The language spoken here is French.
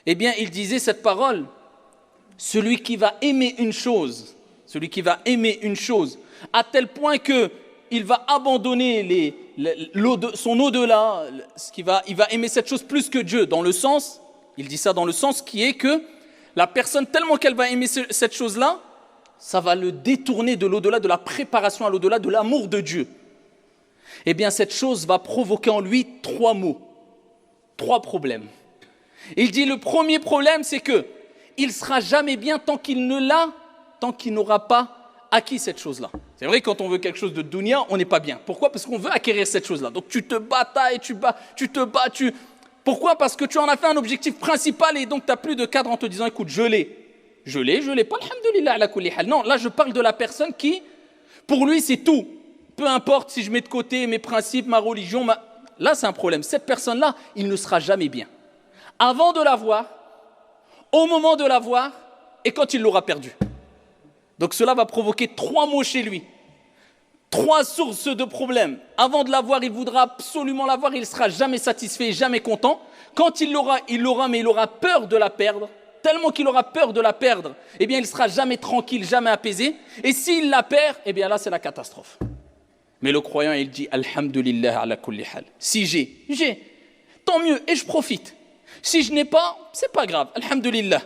eh bien, il disait cette parole, celui qui va aimer une chose, à tel point que il va abandonner son au-delà, il va aimer cette chose plus que Dieu, il dit ça dans le sens qui est que la personne, tellement qu'elle va aimer cette chose-là, ça va le détourner de l'au-delà, de la préparation à l'au-delà, de l'amour de Dieu. Eh bien, cette chose va provoquer en lui 3 maux, 3 problèmes. Il dit le premier problème, c'est que il sera jamais bien tant qu'il n'aura pas acquis cette chose-là. C'est vrai, quand on veut quelque chose de dunya, on n'est pas bien. Pourquoi? Parce qu'on veut acquérir cette chose-là. Donc tu te batailles, Pourquoi? Parce que tu en as fait un objectif principal et donc tu n'as plus de cadre en te disant, écoute, je l'ai pas, alhamdoulilah, ala kulli hal. Non, là je parle de la personne qui, pour lui, c'est tout. Peu importe si je mets de côté mes principes, ma religion, là c'est un problème. Cette personne-là, il ne sera jamais bien. Avant de l'avoir, au moment de l'avoir et quand il l'aura perdu. Donc cela va provoquer 3 maux chez lui. 3 sources de problèmes. Avant de l'avoir, il voudra absolument l'avoir, il ne sera jamais satisfait, jamais content. Quand il l'aura, mais il aura peur de la perdre. Tellement qu'il aura peur de la perdre, eh bien il ne sera jamais tranquille, jamais apaisé. Et s'il la perd, eh bien là c'est la catastrophe. Mais le croyant, il dit alhamdulillah ala kulli hal. Si j'ai, tant mieux et je profite. Si je n'ai pas, c'est pas grave, alhamdulillah.